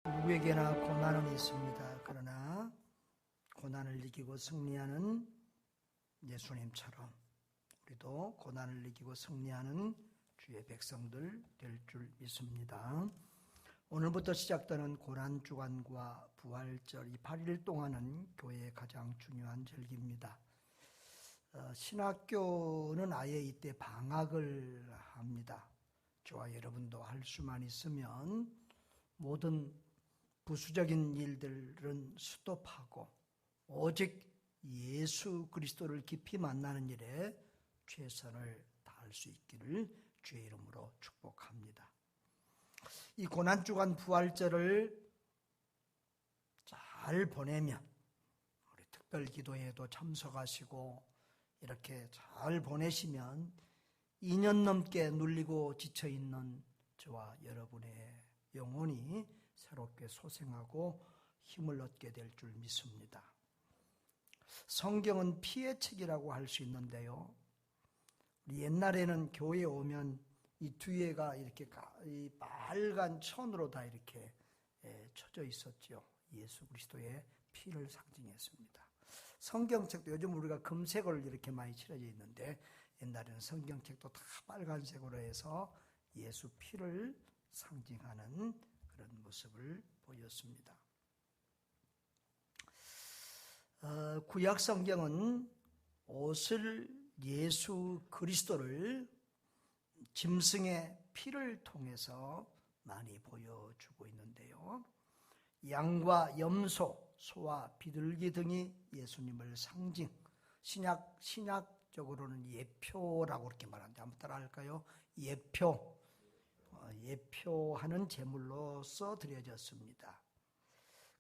누구에게나 고난은 있습니다. 그러나 고난을 이기고 승리하는 예수님처럼 우리도 고난을 이기고 승리하는 주의 백성들 될 줄 믿습니다. 오늘부터 시작되는 고난주간과 부활절 이 8일 동안은 교회의 가장 중요한 절기입니다. 신학교는 아예 이때 방학을 합니다. 저와 여러분도 할 수만 있으면 모든 부수적인 일들은 스톱하고 오직 예수 그리스도를 깊이 만나는 일에 최선을 다할 수 있기를 주의 이름으로 축복합니다. 이 고난주간 부활절을 잘 보내면 우리 특별기도회에도 참석하시고 이렇게 잘 보내시면 2년 넘게 눌리고 지쳐있는 저와 여러분의 영혼이 새롭게 소생하고 힘을 얻게 될 줄 믿습니다. 성경은 피의 책이라고 할 수 있는데요. 옛날에는 교회에 오면 이 뒤에가 이렇게 이 빨간 천으로 다 이렇게 쳐져 있었죠. 예수 그리스도의 피를 상징했습니다. 성경책도 요즘 우리가 금색으로 이렇게 많이 칠해져 있는데 옛날에는 성경책도 다 빨간색으로 해서 예수 피를 상징하는 그런 모습을 보였습니다. 구약 성경은 옷을 예수 그리스도를 짐승의 피를 통해서 많이 보여주고 있는데요. 양과 염소, 소와 비둘기 등이 예수님을 상징, 신약적으로는 예표라고 그렇게 말하는데 한번 따라 할까요? 예표하는 제물로서 드려졌습니다.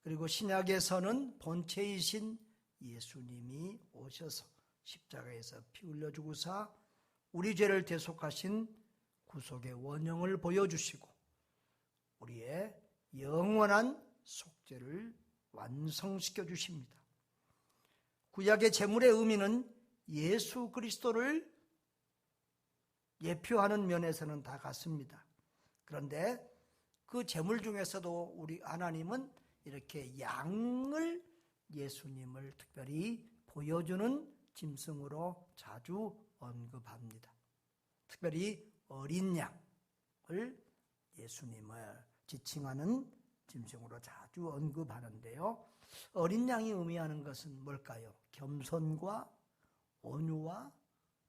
그리고 신약에서는 본체이신 예수님이 오셔서 십자가에서 피 흘려 주고사 우리 죄를 대속하신 구속의 원형을 보여주시고 우리의 영원한 속죄를 완성시켜 주십니다. 구약의 제물의 의미는 예수 그리스도를 예표하는 면에서는 다 같습니다. 그런데 그 제물 중에서도 우리 하나님은 이렇게 양을 예수님을 특별히 보여주는 짐승으로 자주 언급합니다. 특별히 어린 양을 예수님을 지칭하는 짐승으로 자주 언급하는데요. 어린 양이 의미하는 것은 뭘까요? 겸손과 온유와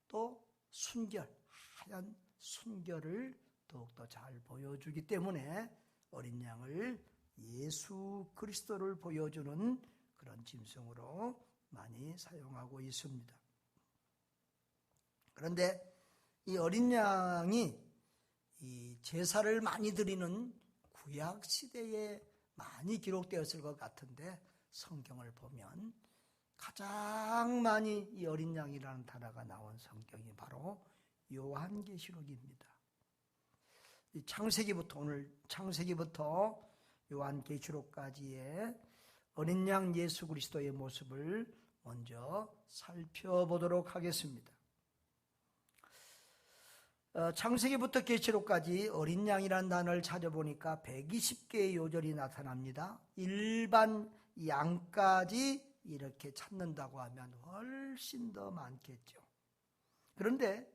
또 순결, 하얀 순결을 더욱더 잘 보여주기 때문에 어린 양을 예수 그리스도를 보여주는 그런 짐승으로 많이 사용하고 있습니다. 그런데 이 어린 양이 이 제사를 많이 드리는 구약 시대에 많이 기록되었을 것 같은데 성경을 보면 가장 많이 이 어린 양이라는 단어가 나온 성경이 바로 요한계시록입니다. 오늘 창세기부터 요한계시록까지의 어린 양 예수 그리스도의 모습을 먼저 살펴보도록 하겠습니다. 창세기부터 계시록까지 어린 양이라는 단어를 찾아보니까 120개의 요절이 나타납니다. 일반 양까지 이렇게 찾는다고 하면 훨씬 더 많겠죠. 그런데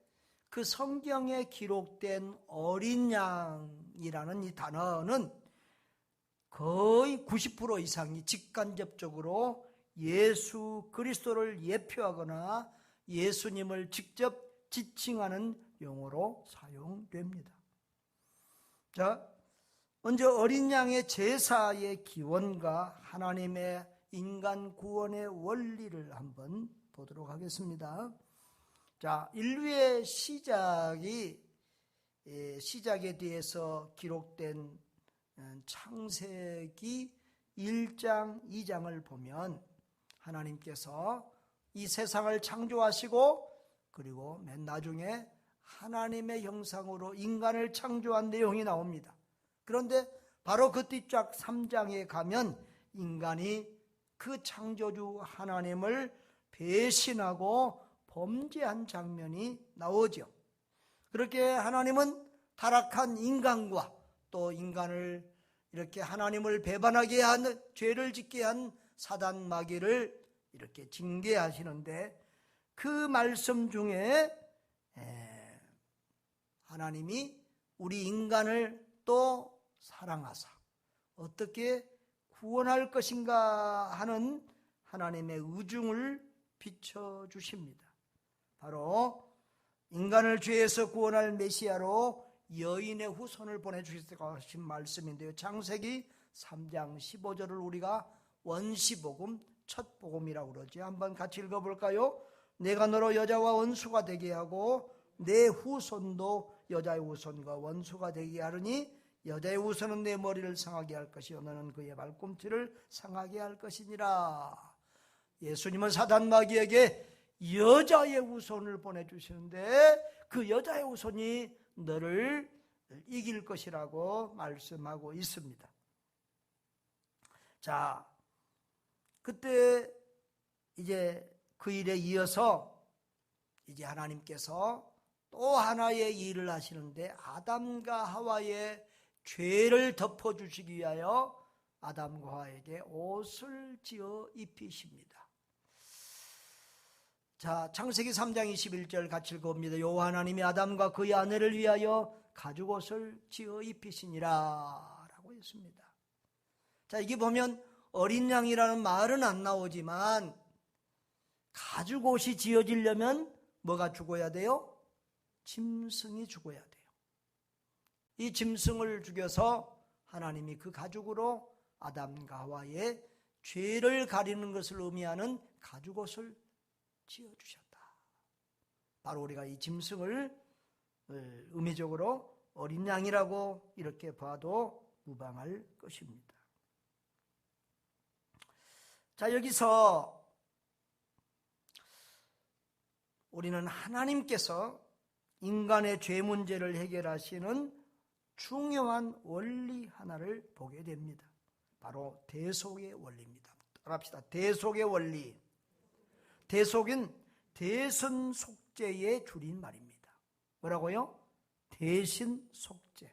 그 성경에 기록된 어린 양이라는 이 단어는 거의 90% 이상이 직간접적으로 예수 그리스도를 예표하거나 예수님을 직접 지칭하는 용어로 사용됩니다. 자, 먼저 어린 양의 제사의 기원과 하나님의 인간 구원의 원리를 한번 보도록 하겠습니다. 자, 인류의 시작에 대해서 기록된 창세기 1장, 2장을 보면 하나님께서 이 세상을 창조하시고 그리고 맨 나중에 하나님의 형상으로 인간을 창조한 내용이 나옵니다. 그런데 바로 그 뒤쪽 3장에 가면 인간이 그 창조주 하나님을 배신하고 범죄한 장면이 나오죠. 그렇게 하나님은 타락한 인간과 또 인간을 이렇게 하나님을 배반하게 한, 죄를 짓게 한 사단 마귀를 이렇게 징계하시는데, 그 말씀 중에 하나님이 우리 인간을 또 사랑하사 어떻게 구원할 것인가 하는 하나님의 의중을 비춰주십니다. 바로 인간을 죄에서 구원할 메시아로 여인의 후손을 보내주시다고 하신 말씀인데요. 창세기 3장 15절을 우리가 원시복음, 첫 복음이라고 그러죠. 한번 같이 읽어볼까요? 내가 너로 여자와 원수가 되게 하고 내 후손도 여자의 후손과 원수가 되게 하느니 여자의 후손은 내 머리를 상하게 할 것이요 너는 그의 발꿈치를 상하게 할 것이니라. 예수님은 사단 마귀에게 여자의 후손을 보내주시는데 그 여자의 후손이 너를 이길 것이라고 말씀하고 있습니다. 자, 그때 이제 그 일에 이어서 이제 하나님께서 또 하나의 일을 하시는데, 아담과 하와의 죄를 덮어주시기 위하여 아담과 하와에게 옷을 지어 입히십니다. 자, 창세기 3장 21절 같이 읽어봅니다. 여호와 하나님이 아담과 그의 아내를 위하여 가죽옷을 지어 입히시니라 라고 했습니다. 자, 이게 보면 어린 양이라는 말은 안 나오지만 가죽옷이 지어지려면 뭐가 죽어야 돼요? 짐승이 죽어야 돼요. 이 짐승을 죽여서 하나님이 그 가죽으로 아담과 하와의 죄를 가리는 것을 의미하는 가죽옷을 지어주셨다. 바로 우리가 이 짐승을 의미적으로 어린 양이라고 이렇게 봐도 무방할 것입니다. 자, 여기서 우리는 하나님께서 인간의 죄 문제를 해결하시는 중요한 원리 하나를 보게 됩니다. 바로 대속의 원리입니다. 따라합시다. 대속의 원리. 대속은 대신 속죄의 줄임말입니다. 뭐라고요? 대신 속죄.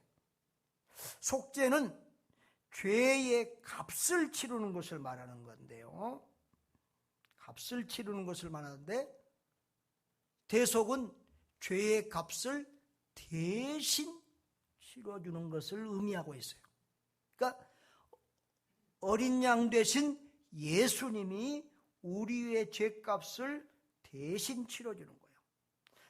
속죄는 죄의 값을 치르는 것을 말하는 건데요. 값을 치르는 것을 말하는데, 대속은 죄의 값을 대신 치러주는 것을 의미하고 있어요. 그러니까 어린 양 되신 예수님이 우리의 죄값을 대신 치러주는 거예요.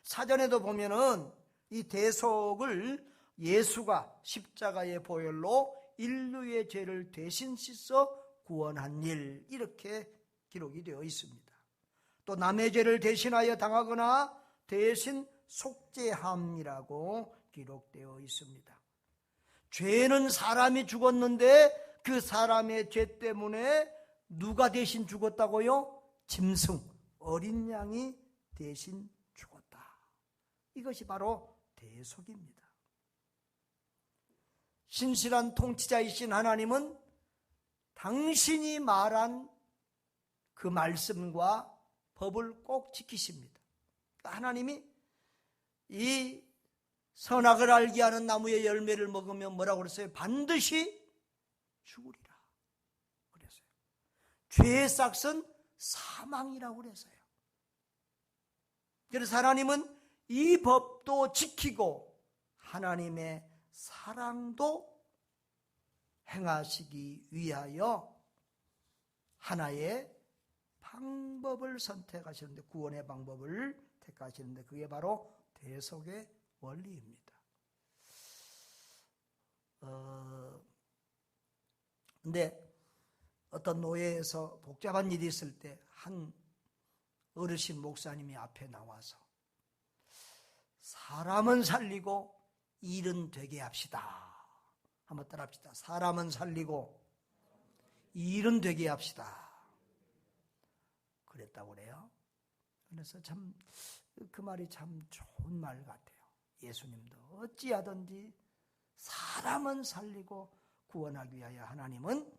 사전에도 보면은 이 대속을 예수가 십자가의 보혈로 인류의 죄를 대신 씻어 구원한 일, 이렇게 기록이 되어 있습니다. 또 남의 죄를 대신하여 당하거나 대신 속죄함이라고 기록되어 있습니다. 죄는 사람이 죽었는데 그 사람의 죄 때문에 누가 대신 죽었다고요? 짐승, 어린 양이 대신 죽었다. 이것이 바로 대속입니다. 신실한 통치자이신 하나님은 당신이 말한 그 말씀과 법을 꼭 지키십니다. 하나님이 이 선악을 알게 하는 나무의 열매를 먹으면 뭐라고 그랬어요? 반드시 죽으리라 그랬어요. 죄의 싹은 사망이라고 그랬어요. 그래서 하나님은 이 법도 지키고 하나님의 사랑도 행하시기 위하여 하나의 방법을 선택하시는데, 구원의 방법을 택하시는데, 그게 바로 대속의 원리입니다. 근데 어떤 노예에서 복잡한 일이 있을 때 한 어르신 목사님이 앞에 나와서 사람은 살리고 일은 되게 합시다. 한번 따라합시다. 사람은 살리고 일은 되게 합시다. 그랬다고 그래요. 그래서 참 그 말이 참 좋은 말 같아요. 예수님도 어찌하든지 사람은 살리고 구원하기 위하여 하나님은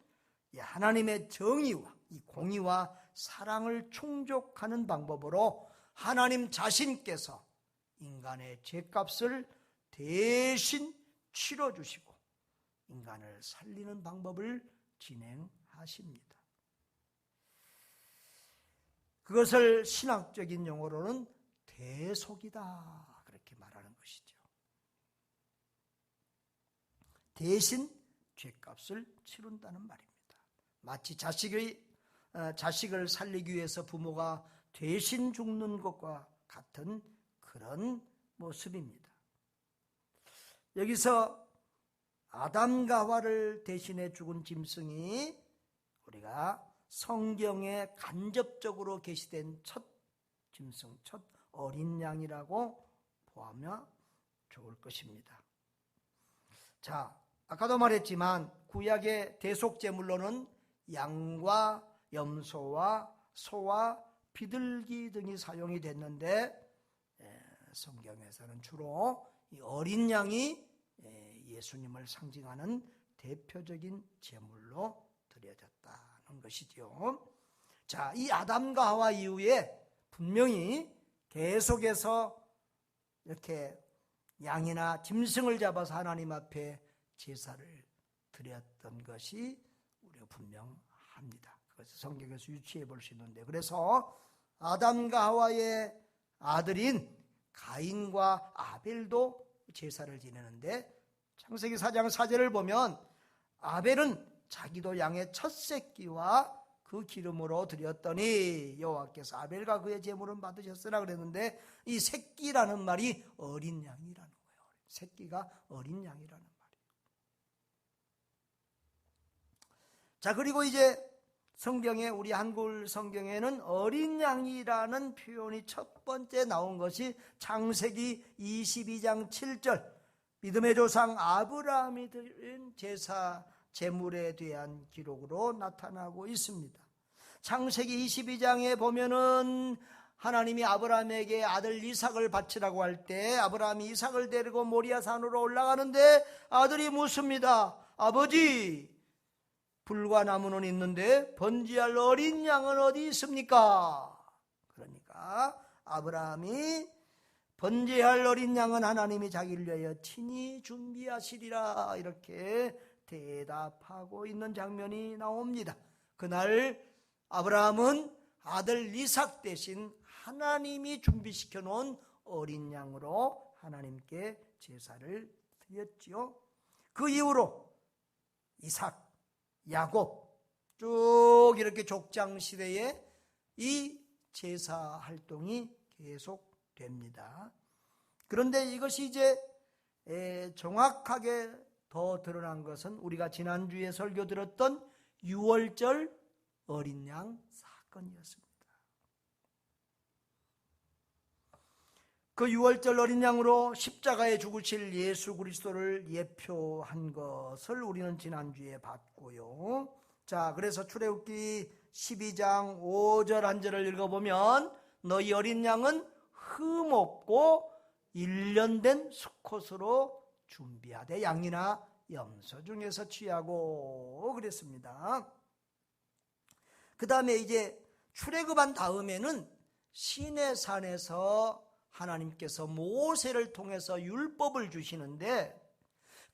하나님의 정의와 이 공의와 사랑을 충족하는 방법으로 하나님 자신께서 인간의 죄값을 대신 치러주시고 인간을 살리는 방법을 진행하십니다. 그것을 신학적인 용어로는 대속이다 그렇게 말하는 것이죠. 대신 죄값을 치른다는 말입니다. 마치 자식을 살리기 위해서 부모가 대신 죽는 것과 같은 그런 모습입니다. 여기서 아담과 하와를 대신해 죽은 짐승이 우리가 성경에 간접적으로 게시된 첫 짐승, 첫 어린 양이라고 보아면 좋을 것입니다. 자, 아까도 말했지만 구약의 대속제물로는 양과 염소와 소와 비둘기 등이 사용이 됐는데 성경에서는 주로 이 어린 양이 예수님을 상징하는 대표적인 제물로 드려졌다는 것이죠. 자, 이 아담과 하와 이후에 분명히 계속해서 이렇게 양이나 짐승을 잡아서 하나님 앞에 제사를 드렸던 것이 우리가 분명합니다. 그것을 성경에서 유추해 볼 수 있는데, 그래서 아담과 하와의 아들인 가인과 아벨도 제사를 지내는데 창세기 4장 4절을 보면 아벨은 자기도 양의 첫 새끼와 그 기름으로 드렸더니 여호와께서 아벨과 그의 제물은 받으셨으나 그랬는데, 이 새끼라는 말이 어린 양이라는 거예요. 새끼가 어린 양이라는 말이에요. 자, 그리고 이제 성경에, 우리 한글 성경에는 어린 양이라는 표현이 첫 번째 나온 것이 창세기 22장 7절 믿음의 조상 아브라함이 드린 제사 제물에 대한 기록으로 나타나고 있습니다. 창세기 22장에 보면은 하나님이 아브라함에게 아들 이삭을 바치라고 할 때 아브라함이 이삭을 데리고 모리아 산으로 올라가는데 아들이 묻습니다. 아버지, 불과 나무는 있는데 번제할 어린 양은 어디 있습니까? 그러니까 아브라함이 번제할 어린 양은 하나님이 자기를 위하여 친히 준비하시리라 이렇게 대답하고 있는 장면이 나옵니다. 그날 아브라함은 아들 이삭 대신 하나님이 준비시켜 놓은 어린 양으로 하나님께 제사를 드렸지요. 그 이후로 이삭, 야곱 쭉 이렇게 족장 시대에 이 제사 활동이 계속됩니다. 그런데 이것이 이제 정확하게 더 드러난 것은 우리가 지난주에 설교 들었던 6월절 어린 양 사건이었습니다. 그 6월절 어린 양으로 십자가에 죽으실 예수 그리스도를 예표한 것을 우리는 지난주에 봤고요. 자, 그래서 출애굽기 12장 5절 한 절을 읽어보면 너희 어린 양은 흠없고 1년 된 수컷으로 준비하되 양이나 염소 중에서 취하고 그랬습니다. 그 다음에 이제 출애굽한 다음에는 시내산에서 하나님께서 모세를 통해서 율법을 주시는데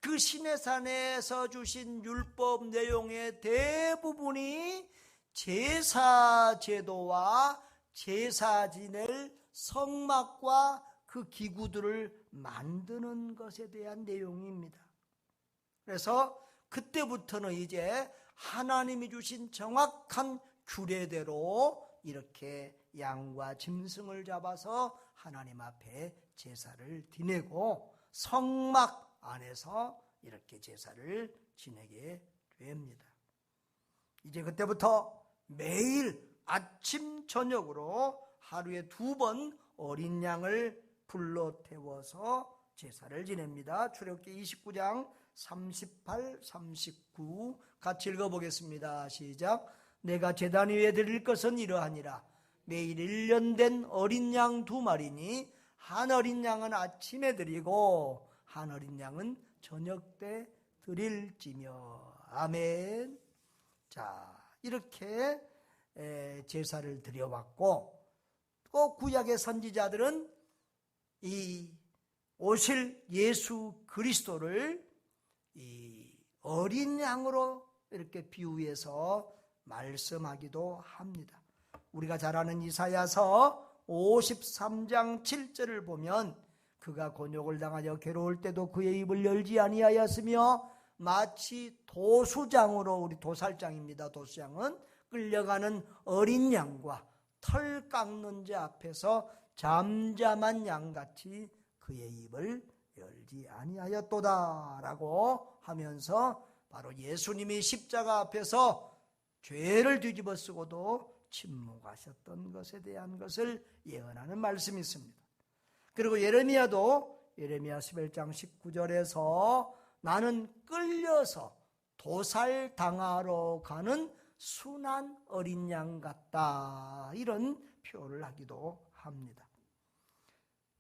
그 시내산에서 주신 율법 내용의 대부분이 제사 제도와 제사 지낼 성막과 그 기구들을 만드는 것에 대한 내용입니다. 그래서 그때부터는 이제 하나님이 주신 정확한 규례대로 이렇게 양과 짐승을 잡아서 하나님 앞에 제사를 지내고 성막 안에서 이렇게 제사를 지내게 됩니다. 이제 그때부터 매일 아침 저녁으로 하루에 2번 어린 양을 불러 태워서 제사를 지냅니다. 출애굽기 29장 38, 39 같이 읽어보겠습니다. 시작. 내가 제단 위에 드릴 것은 이러하니라. 매일 1년 된 어린 양 2마리니 한 어린 양은 아침에 드리고 한 어린 양은 저녁 때 드릴지며. 아멘. 자, 이렇게 제사를 드려왔고, 또 구약의 선지자들은 이 오실 예수 그리스도를 이 어린 양으로 이렇게 비유해서 말씀하기도 합니다. 우리가 잘 아는 이사야서 53장 7절을 보면 그가 곤욕을 당하여 괴로울 때도 그의 입을 열지 아니하였으며 마치 도수장으로, 우리 도살장입니다. 도수장은 끌려가는 어린 양과 털 깎는 자 앞에서 잠잠한 양같이 그의 입을 열지 아니하였도다 라고 하면서 바로 예수님이 십자가 앞에서 죄를 뒤집어 쓰고도 침묵하셨던 것에 대한 것을 예언하는 말씀이 있습니다. 그리고 예레미야도 예레미야 11장 19절에서 나는 끌려서 도살당하러 가는 순한 어린 양 같다, 이런 표현을 하기도 합니다.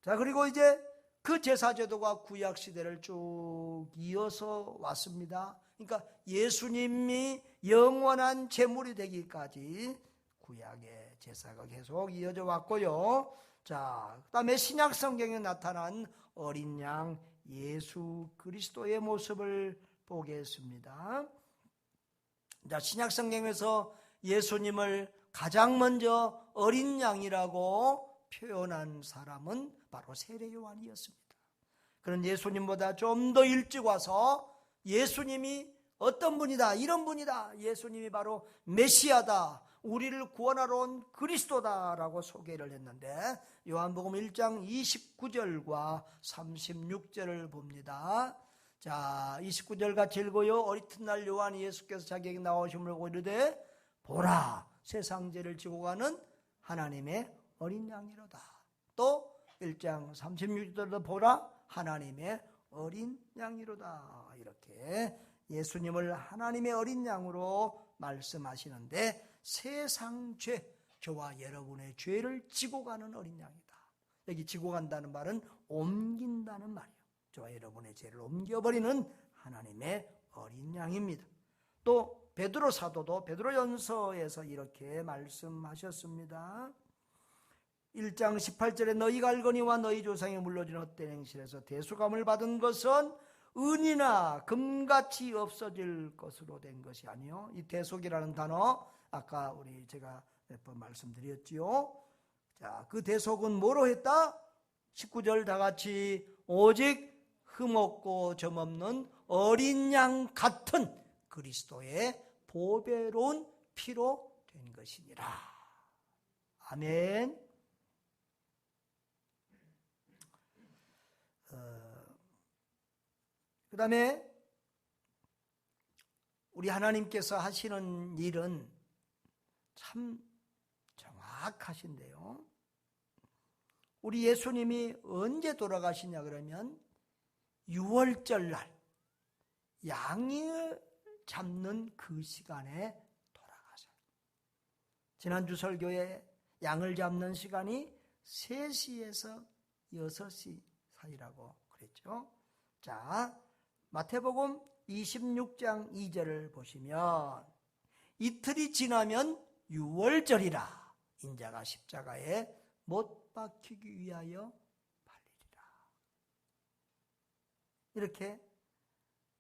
자, 그리고 이제 그 제사제도가 구약시대를 쭉 이어서 왔습니다. 그러니까 예수님이 영원한 제물이 되기까지 구약의 제사가 계속 이어져 왔고요. 자, 그 다음에 신약 성경에 나타난 어린 양 예수 그리스도의 모습을 보겠습니다. 자, 신약 성경에서 예수님을 가장 먼저 어린 양이라고 표현한 사람은 바로 세례 요한이었습니다. 그런 예수님보다 좀 더 일찍 와서 예수님이 어떤 분이다, 이런 분이다, 예수님이 바로 메시아다, 우리를 구원하러 온 그리스도다라고 소개를 했는데 요한복음 1장 29절과 36절을 봅니다. 자, 29절 같이 읽어요. 어린 날 요한이 예수께서 자기에게 나오심을 보고 이르되 보라, 세상 죄를 지고 가는 하나님의 어린 양이로다. 또 1장 36절도 보라, 하나님의 어린 양이로다. 이렇게 예수님을 하나님의 어린 양으로 말씀하시는데 세상 죄, 저와 여러분의 죄를 지고 가는 어린 양이다. 여기 지고 간다는 말은 옮긴다는 말이에요. 저와 여러분의 죄를 옮겨버리는 하나님의 어린 양입니다. 또 베드로 사도도 베드로전서에서 이렇게 말씀하셨습니다. 1장 18절에 너희가 알거니와 너희 조상이 물러진 헛된 행실에서 대수감을 받은 것은 은이나 금같이 없어질 것으로 된 것이 아니요. 이 대속이라는 단어 아까 제가 몇 번 말씀드렸지요. 자, 그 대속은 뭐로 했다? 19절 다 같이 오직 흠없고 점없는 어린 양 같은 그리스도의 보배로운 피로 된 것이니라. 아멘. 그 다음에 우리 하나님께서 하시는 일은 참 정확하신데요. 우리 예수님이 언제 돌아가시냐 그러면 6월절 날 양을 잡는 그 시간에 돌아가셔요. 지난주 설교에 양을 잡는 시간이 3시에서 6시 사이라고 그랬죠. 자, 마태복음 26장 2절을 보시면 이틀이 지나면 6월절이라 인자가 십자가에 못 박히기 위하여 팔리리라. 이렇게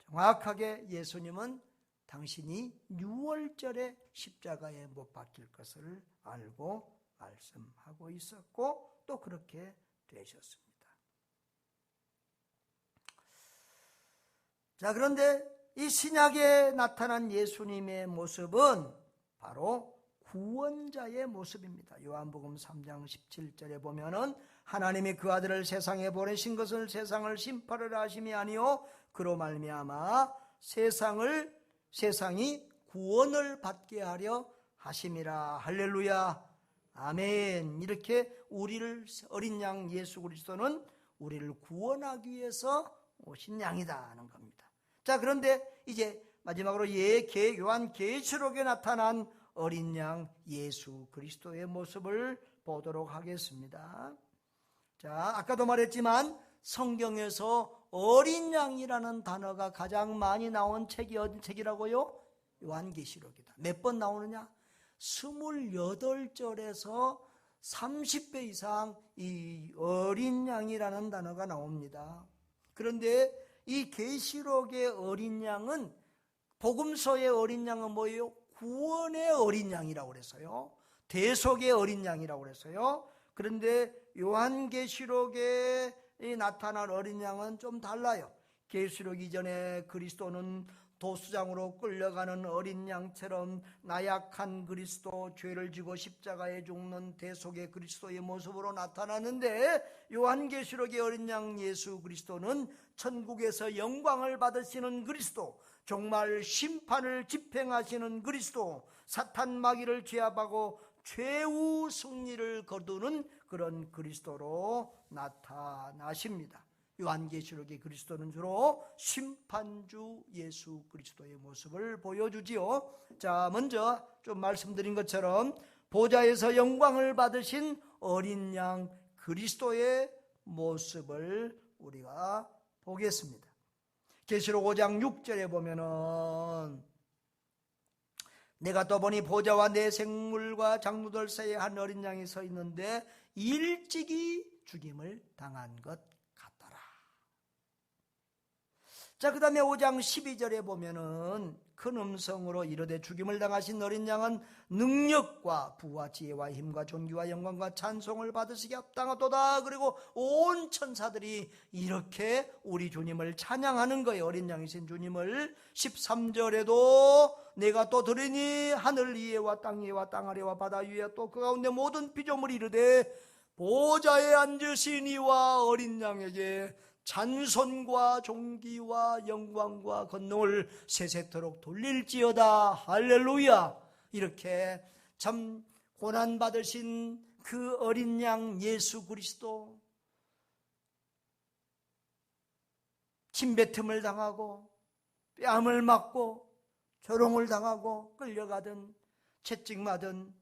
정확하게 예수님은 당신이 6월절에 십자가에 못 박힐 것을 알고 말씀하고 있었고 또 그렇게 되셨습니다. 자, 그런데 이 신약에 나타난 예수님의 모습은 바로 구원자의 모습입니다. 요한복음 3장 17절에 보면은 하나님이 그 아들을 세상에 보내신 것을 세상을 심판하려 하심이 아니요 그로 말미암아 세상이 구원을 받게 하려 하심이라. 할렐루야. 아멘. 이렇게 우리를 어린 양 예수 그리스도는 우리를 구원하기 위해서 오신 양이다 하는 겁니다. 자, 그런데 이제 마지막으로 요한 계시록에 나타난 어린 양 예수 그리스도의 모습을 보도록 하겠습니다. 자, 아까도 말했지만 성경에서 어린 양이라는 단어가 가장 많이 나온 책이 어디 책이라고요? 요한계시록이다. 몇 번 나오느냐? 28절에서 30배 이상 이 어린 양이라는 단어가 나옵니다. 그런데 이 계시록의 어린 양은 복음서의 어린 양은 뭐예요? 구원의 어린 양이라고 그랬어요. 대속의 어린 양이라고 그랬어요. 그런데 요한계시록에 나타난 어린 양은 좀 달라요. 계시록 이전에 그리스도는 도수장으로 끌려가는 어린 양처럼 나약한 그리스도, 죄를 지고 십자가에 죽는 대속의 그리스도의 모습으로 나타나는데, 요한계시록의 어린 양 예수 그리스도는 천국에서 영광을 받으시는 그리스도, 정말 심판을 집행하시는 그리스도, 사탄 마귀를 제압하고 최후 승리를 거두는 그런 그리스도로 나타나십니다. 요한계시록의 그리스도는 주로 심판주 예수 그리스도의 모습을 보여주지요. 자, 먼저 좀 말씀드린 것처럼 보좌에서 영광을 받으신 어린 양 그리스도의 모습을 우리가 보겠습니다. 계시록 5장 6절에 보면은 내가 또 보니 보좌와 내 생물과 장로들 사이에 한 어린 양이 서 있는데 일찍이 죽임을 당한 것 같더라. 자, 그 다음에 5장 12절에 보면은 큰 음성으로 이르되 죽임을 당하신 어린 양은 능력과 부와 지혜와 힘과 존귀와 영광과 찬송을 받으시기 합당하도다. 그리고 온 천사들이 이렇게 우리 주님을 찬양하는 거예요. 어린 양이신 주님을. 13절에도 내가 또 들으니 하늘 위에와 땅 위에와 땅 아래와 바다 위에 또 그 가운데 모든 피조물이 이르되 보좌에 앉으신 이와 어린 양에게 찬송과 존귀와 영광과 권능을 세세토록 돌릴지어다. 할렐루야. 이렇게 참 고난받으신 그 어린 양 예수 그리스도, 침뱉음을 당하고 뺨을 맞고 조롱을 당하고 끌려가던 채찍맞은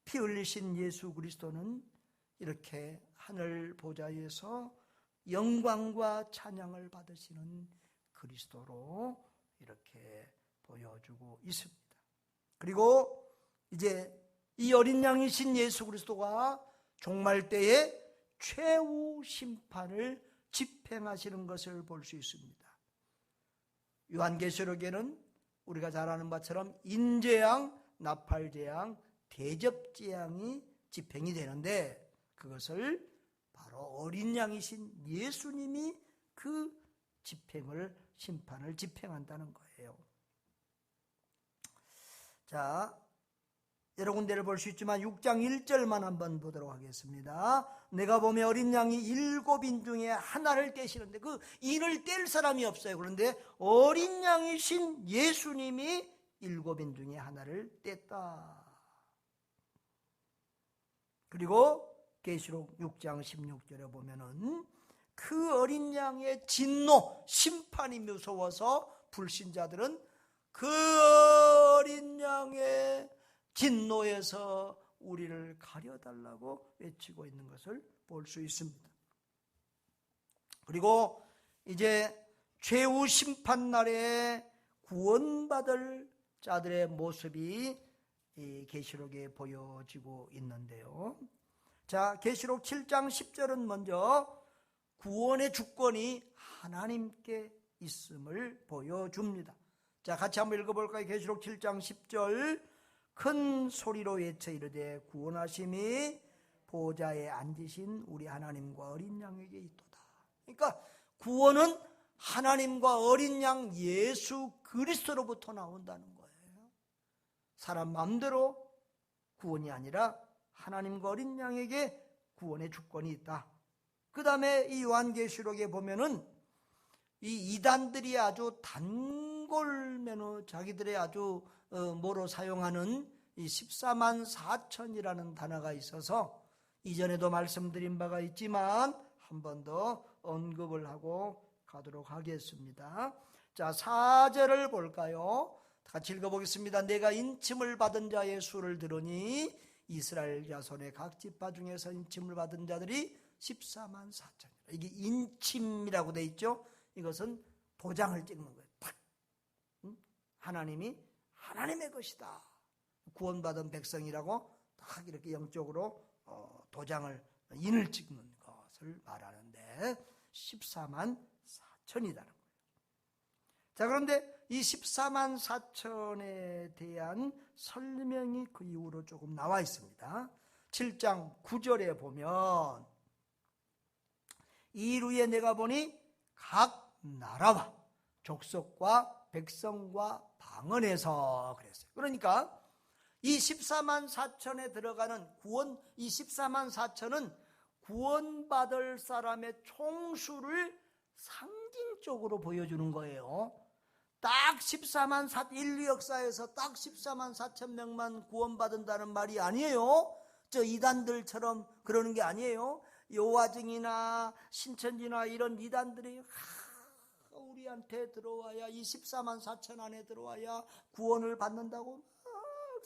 피 흘리신 예수 그리스도는 이렇게 하늘 보좌에서 영광과 찬양을 받으시는 그리스도로 이렇게 보여주고 있습니다. 그리고 이제 이 어린 양이신 예수 그리스도가 종말 때에 최후 심판을 집행하시는 것을 볼 수 있습니다. 요한계시록에는 우리가 잘 아는 바처럼 인재양, 나팔재양, 대접재양이 집행이 되는데 그것을 바로 어린 양이신 예수님이 그 집행을, 심판을 집행한다는 거예요. 자, 여러 군데를 볼 수 있지만 6장 1절만 한번 보도록 하겠습니다. 내가 보면 어린 양이 7인 중에 하나를 떼시는데 그 인을 뗄 사람이 없어요. 그런데 어린 양이신 예수님이 7인 중에 하나를 뗐다. 그리고 계시록 6장 16절에 보면은 그 어린 양의 진노, 심판이 무서워서 불신자들은 그 어린 양의 진노에서 우리를 가려달라고 외치고 있는 것을 볼 수 있습니다. 그리고 이제 최후 심판 날에 구원받을 자들의 모습이 이 계시록에 보여지고 있는데요. 자, 계시록 7장 10절은 먼저 구원의 주권이 하나님께 있음을 보여줍니다. 자, 같이 한번 읽어볼까요? 계시록 7장 10절 큰 소리로 외쳐 이르되 구원하심이 보좌에 앉으신 우리 하나님과 어린 양에게 있도다. 그러니까 구원은 하나님과 어린 양 예수 그리스도로부터 나온다는 거예요. 사람 마음대로 구원이 아니라 하나님과 어린 양에게 구원의 주권이 있다. 그 다음에 이 요한계시록에 보면은 이 이단들이 아주 단골메뉴, 자기들의 아주 뭐로 사용하는 이 14만 4천이라는 단어가 있어서 이전에도 말씀드린 바가 있지만 한 번 더 언급을 하고 가도록 하겠습니다. 자, 4절을 볼까요? 같이 읽어보겠습니다. 내가 인침을 받은 자의 수를 들으니 이스라엘 자손의 각 지파 중에서 인침을 받은 자들이 14만 4천이라. 이게 인침이라고 돼 있죠. 이것은 도장을 찍는 거예요. 탁. 하나님이 하나님의 것이다. 구원받은 백성이라고 딱 이렇게 영적으로 도장을, 인을 찍는 것을 말하는데 14만 4천이라는 거예요. 자, 그런데 이 14만 4천에 대한 설명이 그 이후로 조금 나와 있습니다. 7장 9절에 보면 이 일 후에 내가 보니 각 나라와 족속과 백성과 방언에서 그랬어요. 그러니까 이 14만 4천에 들어가는 구원, 이 14만 4천은 구원받을 사람의 총수를 상징적으로 보여주는 거예요. 딱 14만 4, 인류 역사에서 딱 14만 4천 명만 구원받는다는 말이 아니에요. 저 이단들처럼 그러는 게 아니에요. 요화증이나 신천지나 이런 이단들이 우리한테 들어와야, 이 14만 4천 안에 들어와야 구원을 받는다고 막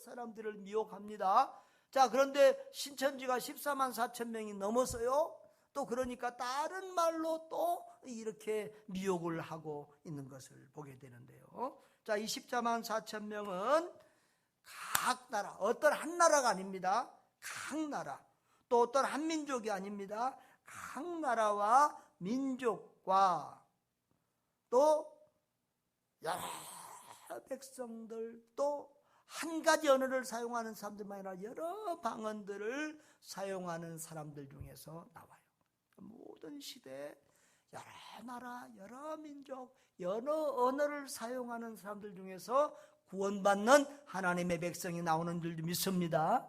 사람들을 미혹합니다. 자, 그런데 신천지가 14만 4천 명이 넘었어요. 또 그러니까 다른 말로 또 이렇게 미혹을 하고 있는 것을 보게 되는데요. 자, 이 14만 4천 명은 각 나라, 어떤 한 나라가 아닙니다. 각 나라, 또 어떤 한 민족이 아닙니다. 각 나라와 민족과 또 여러 백성들, 또 한 가지 언어를 사용하는 사람들만 아니라 여러 방언들을 사용하는 사람들 중에서 나와요. 모든 시대에 여러 나라, 여러 민족, 여러 언어를 사용하는 사람들 중에서 구원받는 하나님의 백성이 나오는 줄도 믿습니다.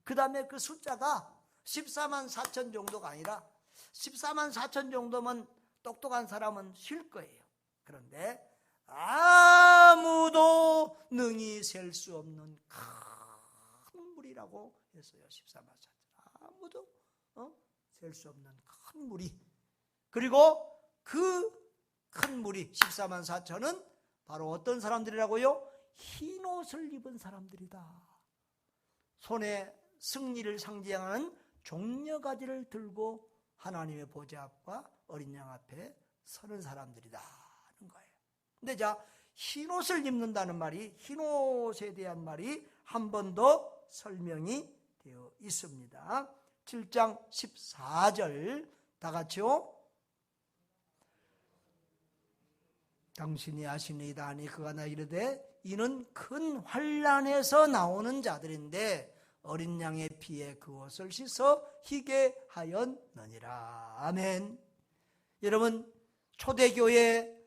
그 다음에 그 숫자가 14만 4천 정도가 아니라 14만 4천 정도면 똑똑한 사람은 쉴 거예요. 그런데 아무도 능히 셀 수 없는 큰 물이라고 했어요. 14만 4천. 아무도 셀 수 없는 큰 물이. 그리고 그 큰 물이 14만 4천은 바로 어떤 사람들이라고요? 흰 옷을 입은 사람들이다. 손에 승리를 상징하는 종려가지를 들고 하나님의 보좌 앞과 어린 양 앞에 서는 사람들이다 하는 거예요. 근데 자, 흰 옷을 입는다는 말이, 흰 옷에 대한 말이 한 번 더 설명이 되어 있습니다. 7장 14절 다 같이요. 당신이 아시니이다 하니 그가 나 이르되 이는 큰 환난에서 나오는 자들인데 어린 양의 피에 그 옷을 씻어 희게 하였느니라. 아멘. 여러분, 초대교회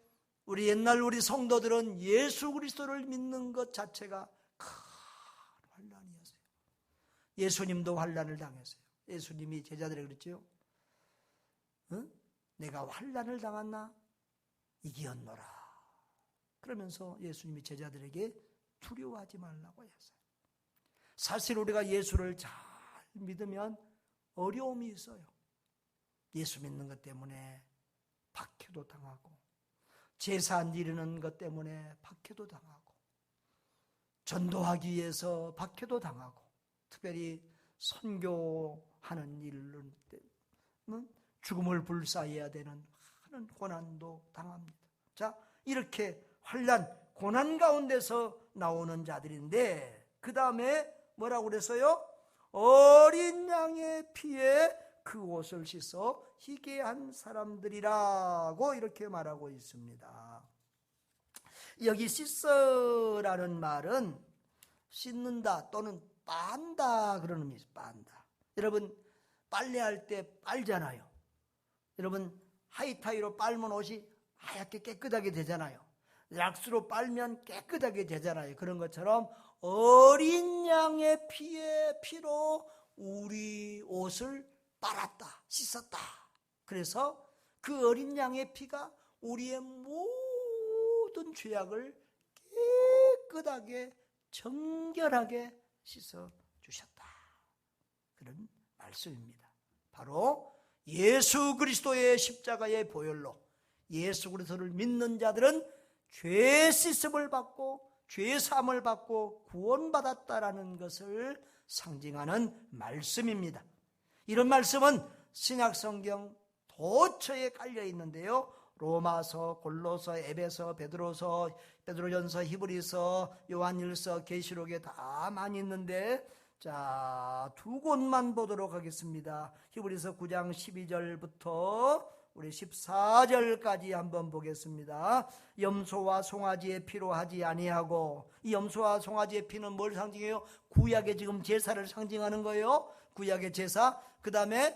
우리 옛날 우리 성도들은 예수 그리스도를 믿는 것 자체가 큰 환난이었어요. 예수님도 환난을 당했어요. 예수님이 제자들에게 그랬죠. 내가 환난을 당했나? 이기었노라. 그러면서 예수님이 제자들에게 두려워하지 말라고 했어요. 사실 우리가 예수를 잘 믿으면 어려움이 있어요. 예수 믿는 것 때문에 박해도 당하고, 제사 드리는 것 때문에 박해도 당하고, 전도하기 위해서 박해도 당하고, 특별히 선교하는 일은 죽음을 불사해야 되는 많은 고난도 당합니다. 자, 이렇게 환난, 고난 가운데서 나오는 자들인데 그 다음에 뭐라고 그랬어요? 어린 양의 피에 그 옷을 씻어 희게 한 사람들이라고 이렇게 말하고 있습니다. 여기 씻어라는 말은 씻는다 또는 빤다 그런 의미죠. 빤다. 여러분, 빨래할 때 빨잖아요. 여러분, 하이타이로 빨면 옷이 하얗게 깨끗하게 되잖아요. 락스로 빨면 깨끗하게 되잖아요. 그런 것처럼 어린 양의 피로 우리 옷을 빨았다, 씻었다. 그래서 그 어린 양의 피가 우리의 모든 죄악을 깨끗하게 정결하게 씻어주셨다. 그런 말씀입니다. 바로 예수 그리스도의 십자가의 보혈로 예수 그리스도를 믿는 자들은 죄 씻음을 받고 죄 사함을 받고 구원받았다라는 것을 상징하는 말씀입니다. 이런 말씀은 신약성경 도처에 깔려 있는데요. 로마서, 골로서, 에베소, 베드로전서, 히브리서, 요한일서, 계시록에 다 많이 있는데 자, 두 곳만 보도록 하겠습니다. 히브리서 9장 12절부터 우리 14절까지 한번 보겠습니다. 염소와 송아지의 피로 하지 아니하고, 이 염소와 송아지의 피는 뭘 상징해요? 구약의 지금 제사를 상징하는 거예요. 구약의 제사. 그 다음에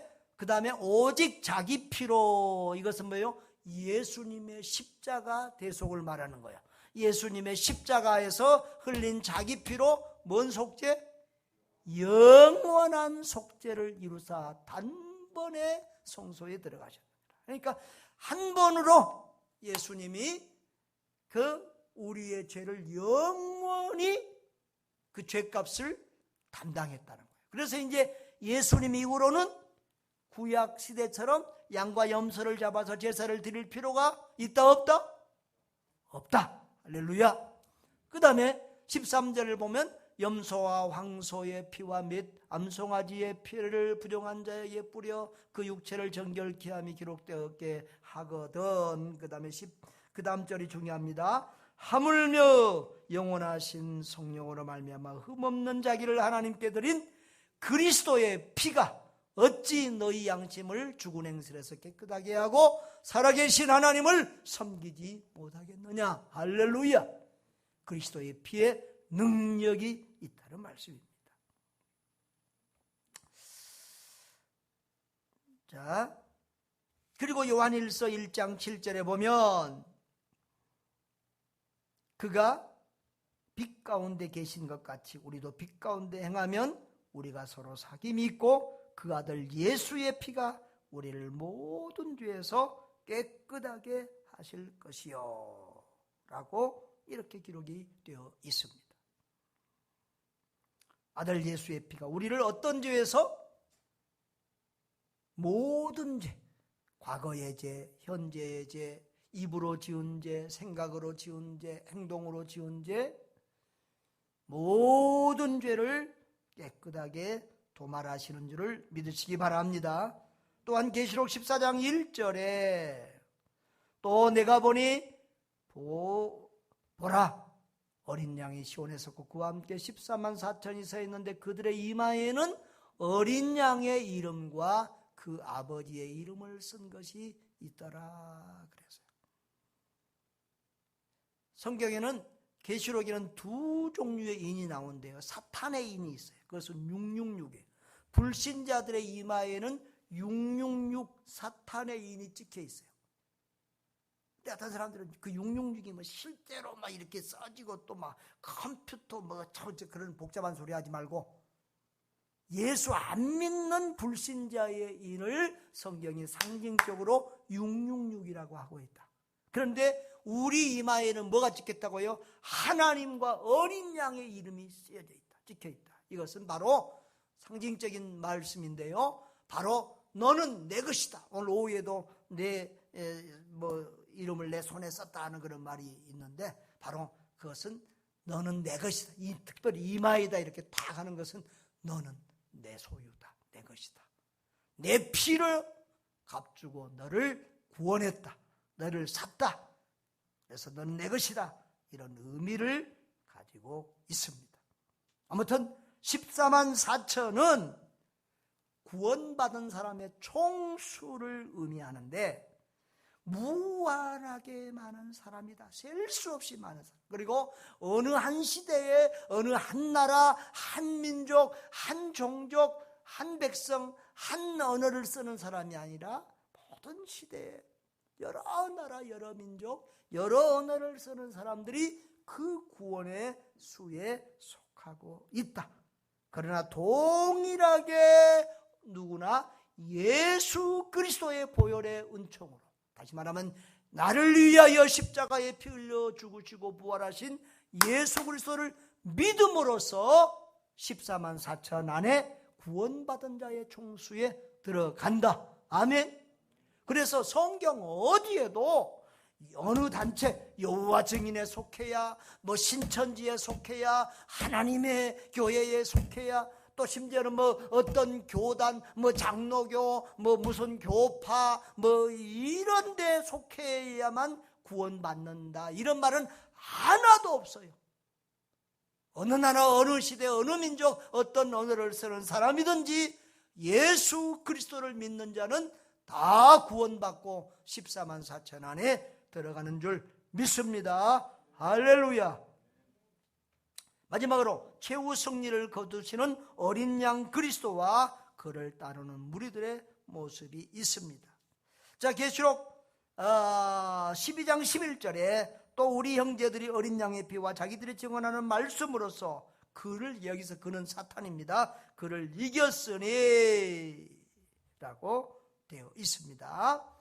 오직 자기 피로, 이것은 뭐예요? 예수님의 십자가 대속을 말하는 거예요. 예수님의 십자가에서 흘린 자기 피로 뭔 속죄? 영원한 속죄를 이루사 단번에 성소에 들어가셨습니다. 그러니까 한 번으로 예수님이 우리의 죄를 영원히 그 죄값을 담당했다는 거예요. 그래서 이제 예수님 이후로는 구약 시대처럼 양과 염소를 잡아서 제사를 드릴 필요가 있다 없다? 없다. 할렐루야. 그 다음에 13절을 보면 염소와 황소의 피와 및 암송아지의 피를 부정한 자에게 뿌려 그 육체를 정결케 함이 기록되었게 하거든. 그 다음 절이 중요합니다. 하물며 영원하신 성령으로 말미암아 흠없는 자기를 하나님께 드린 그리스도의 피가 어찌 너희 양심을 죽은 행실에서 깨끗하게 하고 살아계신 하나님을 섬기지 못하겠느냐. 할렐루야. 그리스도의 피에 능력이 있다는 말씀입니다. 자, 그리고 요한일서 1장 7절에 보면 그가 빛 가운데 계신 것 같이 우리도 빛 가운데 행하면 우리가 서로 사귐이 있고 그 아들 예수의 피가 우리를 모든 죄에서 깨끗하게 하실 것이요 라고 이렇게 기록이 되어 있습니다. 아들 예수의 피가 우리를 어떤 죄에서? 모든 죄, 과거의 죄, 현재의 죄, 입으로 지은 죄, 생각으로 지은 죄, 행동으로 지은 죄, 모든 죄를 깨끗하게 도말하시는 줄을 믿으시기 바랍니다. 또한 계시록 14장 1절에 또 내가 보니 보라 어린 양이 시온에 섰고 그와 함께 14만 4천이 서 있는데 그들의 이마에는 어린 양의 이름과 그 아버지의 이름을 쓴 것이 있더라 그랬어요. 성경에는 계시록에는 두 종류의 인이 나온대요. 사탄의 인이 있어요. 그것은 666이에요. 불신자들의 이마에는 666 사탄의 인이 찍혀 있어요. 근데 어떤 사람들은 그 666이 뭐 실제로 막 이렇게 써지고 또 막 컴퓨터 뭐 그런 복잡한 소리 하지 말고 예수 안 믿는 불신자의 인을 성경이 상징적으로 666이라고 하고 있다. 그런데 우리 이마에는 뭐가 찍혔다고요? 하나님과 어린 양의 이름이 쓰여져 있다. 찍혀 있다. 이것은 바로 상징적인 말씀인데요. 바로 너는 내 것이다. 오늘 오후에도 내 이름을 내 손에 썼다 하는 그런 말이 있는데 바로 그것은 너는 내 것이다. 특별히 이마에다 이렇게 탁 하는 것은 너는 내 소유다. 내 것이다. 내 피를 값주고 너를 구원했다. 너를 샀다. 그래서 너는 내 것이다. 이런 의미를 가지고 있습니다. 아무튼 14만 4천은 구원받은 사람의 총수를 의미하는데 무한하게 많은 사람이다. 셀 수 없이 많은 사람. 그리고 어느 한 시대에 어느 한 나라, 한 민족, 한 종족, 한 백성, 한 언어를 쓰는 사람이 아니라 모든 시대에 여러 나라, 여러 민족, 여러 언어를 쓰는 사람들이 그 구원의 수에 속하고 있다. 그러나 동일하게 누구나 예수 그리스도의 보혈의 은총으로, 다시 말하면 나를 위하여 십자가에 피 흘려 죽으시고 부활하신 예수 그리스도를 믿음으로써 14만 4천 안에 구원받은 자의 총수에 들어간다. 아멘. 그래서 성경 어디에도 어느 단체, 여호와 증인에 속해야, 뭐 신천지에 속해야, 하나님의 교회에 속해야, 또 심지어는 뭐 어떤 교단, 뭐 장로교, 뭐 무슨 교파, 뭐 이런 데 속해야만 구원받는다. 이런 말은 하나도 없어요. 어느 나라, 어느 시대, 어느 민족, 어떤 언어를 쓰는 사람이든지 예수 그리스도를 믿는 자는 다 구원받고 14만 4천 안에 들어가는 줄 믿습니다. 할렐루야. 마지막으로 최후 승리를 거두시는 어린 양 그리스도와 그를 따르는 무리들의 모습이 있습니다. 자, 계시록 12장 11절에 또 우리 형제들이 어린 양의 피와 자기들이 증언하는 말씀으로써 그를, 여기서 그는 사탄입니다, 그를 이겼으니 라고 되어 있습니다.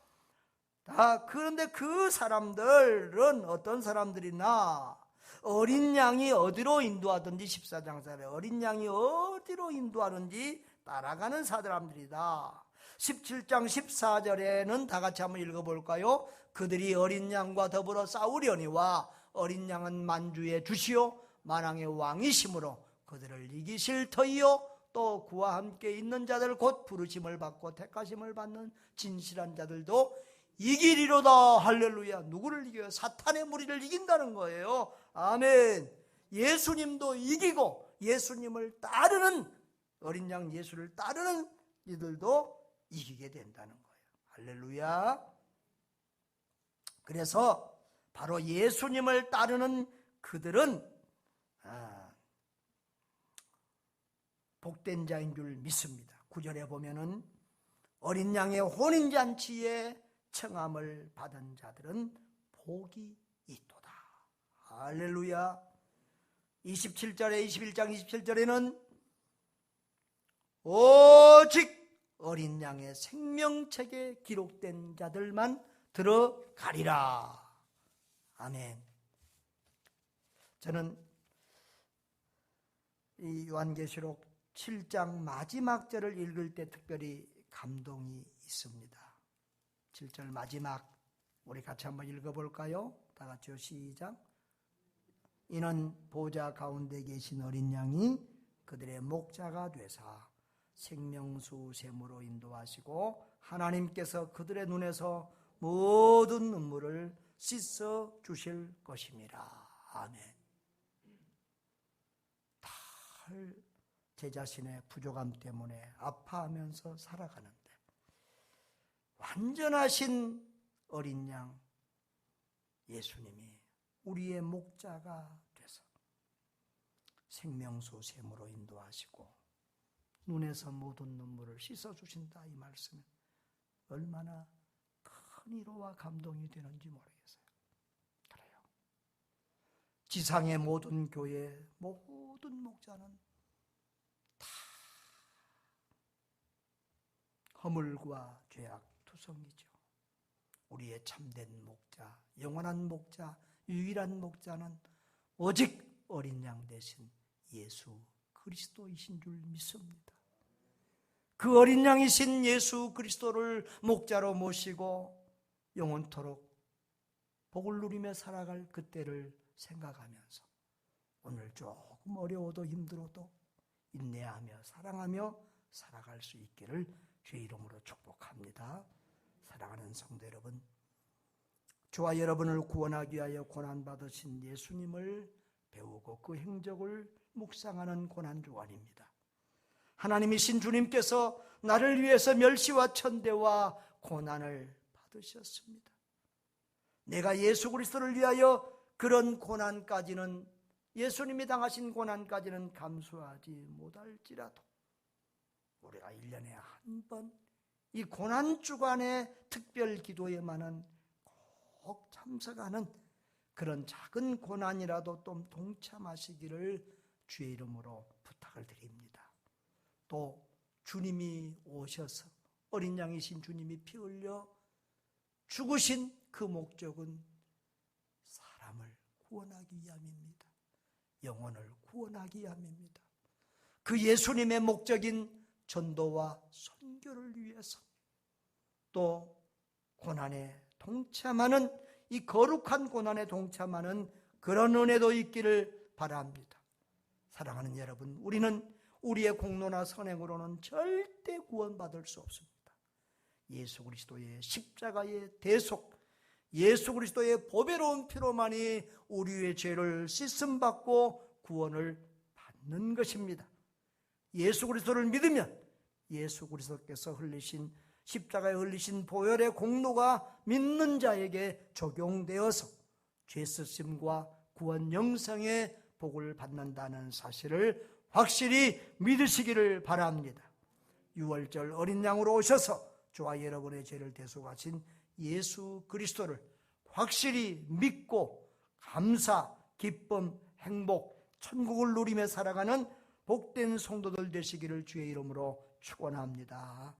그런데 그 사람들은 어떤 사람들이나 어린 양이 어디로 인도하든지, 14장 4절에 어린 양이 어디로 인도하는지 따라가는 사람들이다. 17장 14절에는 다 같이 한번 읽어볼까요? 그들이 어린 양과 더불어 싸우려니와 어린 양은 만주의 주시오 만왕의 왕이심으로 그들을 이기실 터이요 또 그와 함께 있는 자들 곧 부르심을 받고 택하심을 받는 진실한 자들도 이기리로다. 할렐루야. 누구를 이겨요? 사탄의 무리를 이긴다는 거예요. 아멘. 예수님도 이기고 예수님을 따르는, 어린 양 예수를 따르는 이들도 이기게 된다는 거예요. 할렐루야. 그래서 바로 예수님을 따르는 그들은 복된 자인 줄 믿습니다. 9절에 보면은 어린 양의 혼인잔치에 청함을 받은 자들은 복이 있도다. 할렐루야. 27절에 21장 27절에는 오직 어린 양의 생명책에 기록된 자들만 들어가리라. 아멘. 저는 이 요한계시록 7장 마지막 절을 읽을 때 특별히 감동이 있습니다. 7절 마지막 우리 같이 한번 읽어볼까요? 다 같이요. 시작. 이는 보좌 가운데 계신 어린 양이 그들의 목자가 되사 생명수 샘으로 인도하시고 하나님께서 그들의 눈에서 모든 눈물을 씻어 주실 것임이라. 아멘. 제 자신의 부족함 때문에 아파하면서 살아가는데 완전하신 어린 양 예수님이 우리의 목자가 돼서 생명수 샘으로 인도하시고 눈에서 모든 눈물을 씻어주신다. 이 말씀은 얼마나 큰 위로와 감동이 되는지 모르겠어요. 그래요. 지상의 모든 교회, 모든 목자는 다 허물과 죄악 투성이죠. 우리의 참된 목자, 영원한 목자, 유일한 목자는 오직 어린 양 대신 예수 그리스도이신 줄 믿습니다. 그 어린 양이신 예수 그리스도를 목자로 모시고 영원토록 복을 누리며 살아갈 그때를 생각하면서 오늘 조금 어려워도 힘들어도 인내하며 사랑하며 살아갈 수 있기를 주의 이름으로 축복합니다. 사랑하는 성도 여러분, 저와 여러분을 구원하기 위하여 고난받으신 예수님을 배우고 그 행적을 묵상하는 고난주간입니다. 하나님이신 주님께서 나를 위해서 멸시와 천대와 고난을 받으셨습니다. 내가 예수 그리스도를 위하여 그런 고난까지는, 예수님이 당하신 고난까지는 감수하지 못할지라도 우리가 1년에 한 번 이 고난주간의 특별 기도에만은 꼭 참석하는 그런 작은 고난이라도 좀 동참하시기를 주의 이름으로 부탁을 드립니다. 또 주님이 오셔서 어린 양이신 주님이 피 흘려 죽으신 그 목적은 사람을 구원하기 위함입니다. 영혼을 구원하기 위함입니다. 그 예수님의 목적인 전도와 선교를 위해서 또 고난에 동참하는, 이 거룩한 고난에 동참하는 그런 은혜도 있기를 바랍니다. 사랑하는 여러분, 우리는 우리의 공로나 선행으로는 절대 구원받을 수 없습니다. 예수 그리스도의 십자가의 대속, 예수 그리스도의 보배로운 피로만이 우리의 죄를 씻음받고 구원을 받는 것입니다. 예수 그리스도를 믿으면 예수 그리스도께서 흘리신 십자가에 흘리신 보혈의 공로가 믿는 자에게 적용되어서 죄쓰심과 구원 영생의 복을 받는다는 사실을 확실히 믿으시기를 바랍니다. 6월절 어린 양으로 오셔서 저와 여러분의 죄를 대속하신 예수 그리스도를 확실히 믿고 감사, 기쁨, 행복, 천국을 누리며 살아가는 복된 성도들 되시기를 주의 이름으로 축원합니다.